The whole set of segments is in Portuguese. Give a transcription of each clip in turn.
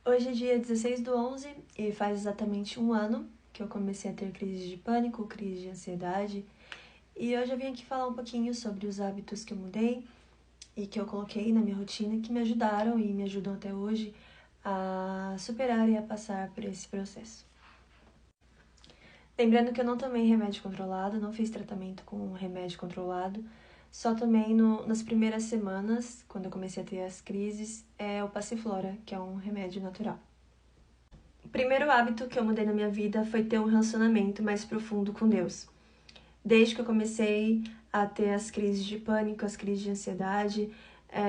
Hoje é dia 16/11 e faz exatamente um ano que eu comecei a ter crise de pânico, crise de ansiedade. E hoje eu vim aqui falar um pouquinho sobre os hábitos que eu mudei e que eu coloquei na minha rotina que me ajudaram e me ajudam até hoje a superar e a passar por esse processo. Lembrando que eu não tomei remédio controlado, não fiz tratamento com remédio controlado, só tomei nas primeiras semanas, quando eu comecei a ter as crises, o Passiflora, que é um remédio natural. O primeiro hábito que eu mudei na minha vida foi ter um relacionamento mais profundo com Deus. Desde que eu comecei a ter as crises de pânico, as crises de ansiedade,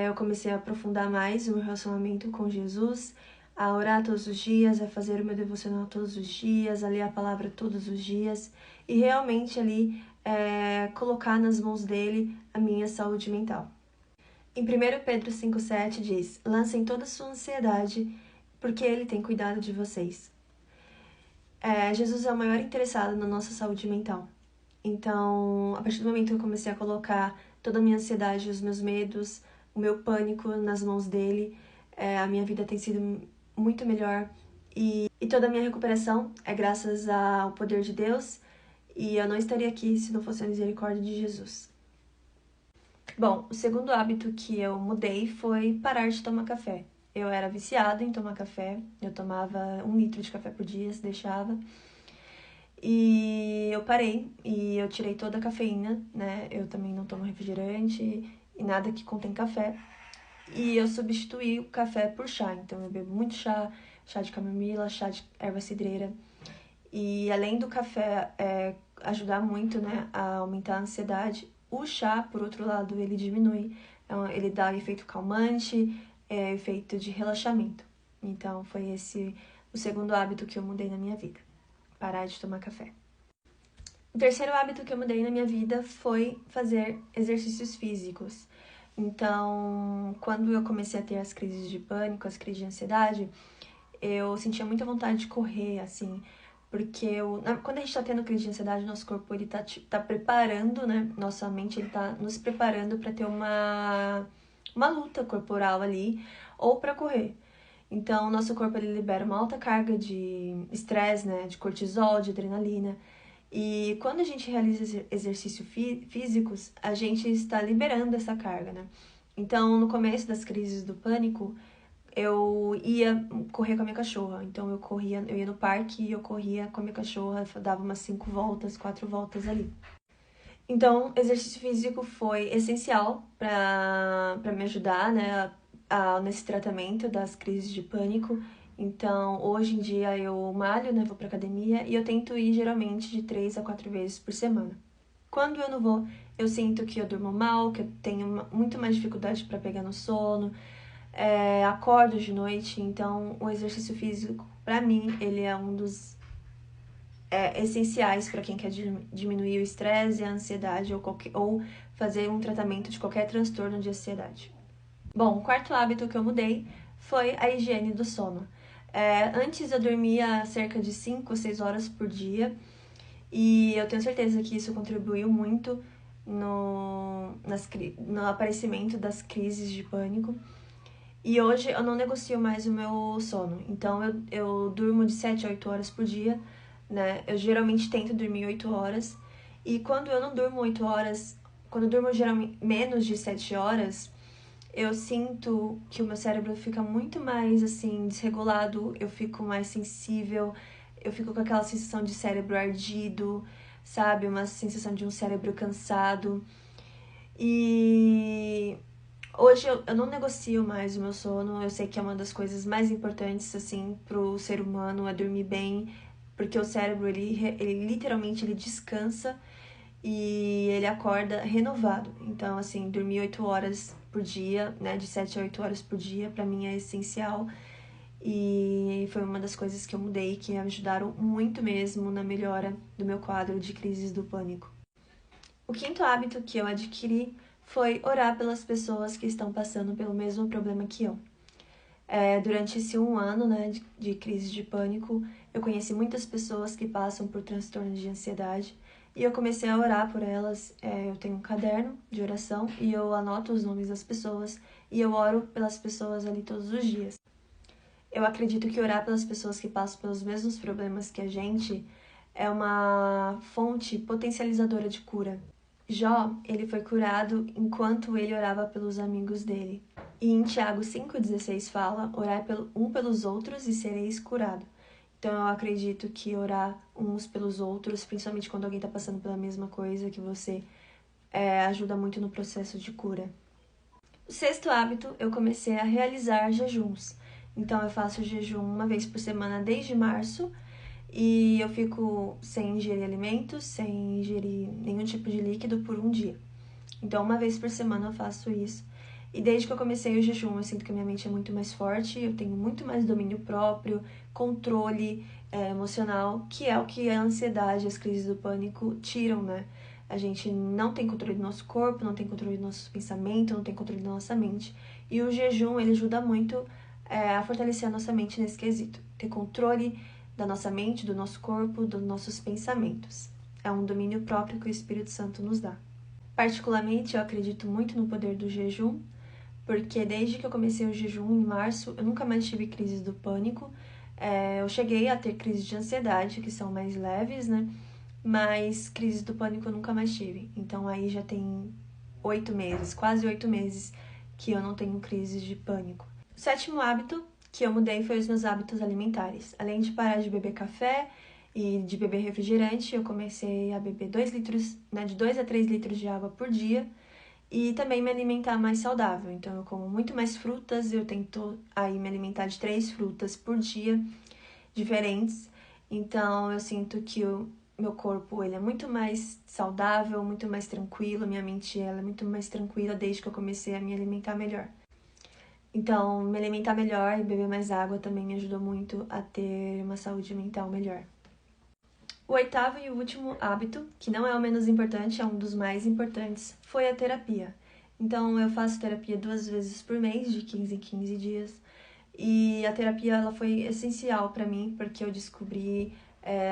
eu comecei a aprofundar mais o meu relacionamento com Jesus, a orar todos os dias, a fazer o meu devocional todos os dias, a ler a palavra todos os dias e realmente ali colocar nas mãos dele a minha saúde mental. Em 1 Pedro 5,7 diz: lancem toda a sua ansiedade, porque ele tem cuidado de vocês. Jesus é o maior interessado na nossa saúde mental. Então, a partir do momento que eu comecei a colocar toda a minha ansiedade, os meus medos, o meu pânico nas mãos dele, a minha vida tem sido muito melhor. E toda a minha recuperação é graças ao poder de Deus. E eu não estaria aqui se não fosse a misericórdia de Jesus. Bom, o segundo hábito que eu mudei foi parar de tomar café. Eu era viciada em tomar café, eu tomava 1 litro de café por dia, se deixava. E eu parei e eu tirei toda a cafeína, né? Eu também não tomo refrigerante e nada que contém café. E eu substituí o café por chá, então eu bebo muito chá, chá de camomila, chá de erva cidreira. E além do café ajudar muito, né, a aumentar a ansiedade, o chá, por outro lado, ele diminui. Então, ele dá efeito calmante, efeito de relaxamento. Então, foi esse o segundo hábito que eu mudei na minha vida. Parar de tomar café. O terceiro hábito que eu mudei na minha vida foi fazer exercícios físicos. Então, quando eu comecei a ter as crises de pânico, as crises de ansiedade, eu sentia muita vontade de correr, assim, porque quando a gente tá tendo crise de ansiedade, nosso corpo ele tá preparando, né? Nossa mente ele tá nos preparando para ter uma luta corporal ali ou para correr. Então, nosso corpo ele libera uma alta carga de estresse, né? De cortisol, de adrenalina. E quando a gente realiza exercícios físicos, a gente está liberando essa carga, né? Então, no começo das crises do pânico, eu ia correr com a minha cachorra. Então, eu ia no parque e eu corria com a minha cachorra, dava umas 5 voltas, 4 voltas ali. Então, exercício físico foi essencial para me ajudar, né, nesse tratamento das crises de pânico. Então, hoje em dia eu malho, né, vou pra academia e eu tento ir geralmente de 3 a 4 vezes por semana. Quando eu não vou, eu sinto que eu durmo mal, que eu tenho muito mais dificuldade para pegar no sono, acordo de noite. Então, o exercício físico, para mim, ele é um dos essenciais para quem quer diminuir o estresse e a ansiedade ou fazer um tratamento de qualquer transtorno de ansiedade. Bom, o quarto hábito que eu mudei foi a higiene do sono. Antes eu dormia cerca de 5 ou 6 horas por dia e eu tenho certeza que isso contribuiu muito no aparecimento das crises de pânico. E hoje eu não negocio mais o meu sono, então eu durmo de 7 a 8 horas por dia, né? Eu geralmente tento dormir 8 horas e quando eu não durmo 8 horas, quando eu durmo geralmente menos de 7 horas, eu sinto que o meu cérebro fica muito mais, assim, desregulado, eu fico mais sensível, eu fico com aquela sensação de cérebro ardido, sabe? Uma sensação de um cérebro cansado. E hoje eu não negocio mais o meu sono, eu sei que é uma das coisas mais importantes, assim, pro ser humano, é dormir bem, porque o cérebro, ele literalmente, ele descansa e ele acorda renovado. Então, assim, dormir 8 horas por dia, né, de 7 a 8 horas por dia, pra mim é essencial. E foi uma das coisas que eu mudei, que me ajudaram muito mesmo na melhora do meu quadro de crises do pânico. O quinto hábito que eu adquiri foi orar pelas pessoas que estão passando pelo mesmo problema que eu. Durante esse um ano, né, de crise de pânico, eu conheci muitas pessoas que passam por transtorno de ansiedade e eu comecei a orar por elas. Eu tenho um caderno de oração e eu anoto os nomes das pessoas e eu oro pelas pessoas ali todos os dias. Eu acredito que orar pelas pessoas que passam pelos mesmos problemas que a gente é uma fonte potencializadora de cura. Jó, ele foi curado enquanto ele orava pelos amigos dele. E em Tiago 5,16 fala, orai um pelos outros e sereis curado. Então eu acredito que orar uns pelos outros, principalmente quando alguém está passando pela mesma coisa que você, ajuda muito no processo de cura. O sexto hábito, eu comecei a realizar jejuns. Então eu faço jejum uma vez por semana desde março e eu fico sem ingerir alimentos, sem ingerir nenhum tipo de líquido por um dia. Então uma vez por semana eu faço isso. E desde que eu comecei o jejum, eu sinto que a minha mente é muito mais forte, eu tenho muito mais domínio próprio, controle emocional, que é o que a ansiedade, as crises do pânico tiram, né? A gente não tem controle do nosso corpo, não tem controle do nosso pensamento, não tem controle da nossa mente. E o jejum, ele ajuda muito a fortalecer a nossa mente nesse quesito. Ter controle da nossa mente, do nosso corpo, dos nossos pensamentos. É um domínio próprio que o Espírito Santo nos dá. Particularmente, eu acredito muito no poder do jejum, porque desde que eu comecei o jejum em março, eu nunca mais tive crises do pânico. Eu cheguei a ter crises de ansiedade, que são mais leves, né? Mas crises do pânico eu nunca mais tive. Então aí já tem 8 meses, quase 8 meses, que eu não tenho crises de pânico. O sétimo hábito que eu mudei foi os meus hábitos alimentares. Além de parar de beber café e de beber refrigerante, eu comecei a beber 2 litros, né, de 2 a 3 litros de água por dia. E também me alimentar mais saudável. Então, eu como muito mais frutas, eu tento aí me alimentar de 3 frutas por dia, diferentes. Então, eu sinto que o meu corpo ele é muito mais saudável, muito mais tranquilo, minha mente ela é muito mais tranquila desde que eu comecei a me alimentar melhor. Então, me alimentar melhor e beber mais água também me ajudou muito a ter uma saúde mental melhor. O oitavo e último hábito, que não é o menos importante, é um dos mais importantes, foi a terapia. Então, eu faço terapia 2 vezes por mês, de 15 em 15 dias. E a terapia ela foi essencial para mim, porque eu descobri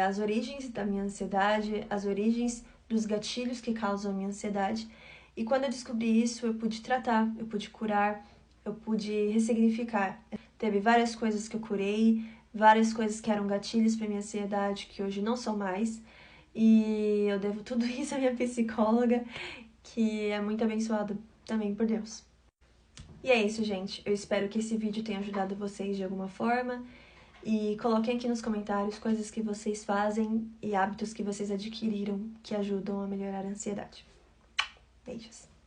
as origens da minha ansiedade, as origens dos gatilhos que causam a minha ansiedade. E quando eu descobri isso, eu pude tratar, eu pude curar, eu pude ressignificar. Teve várias coisas que eu curei, várias coisas que eram gatilhos para minha ansiedade, que hoje não são mais. E eu devo tudo isso à minha psicóloga, que é muito abençoada também por Deus. E é isso, gente. Eu espero que esse vídeo tenha ajudado vocês de alguma forma. E coloquem aqui nos comentários coisas que vocês fazem e hábitos que vocês adquiriram que ajudam a melhorar a ansiedade. Beijos!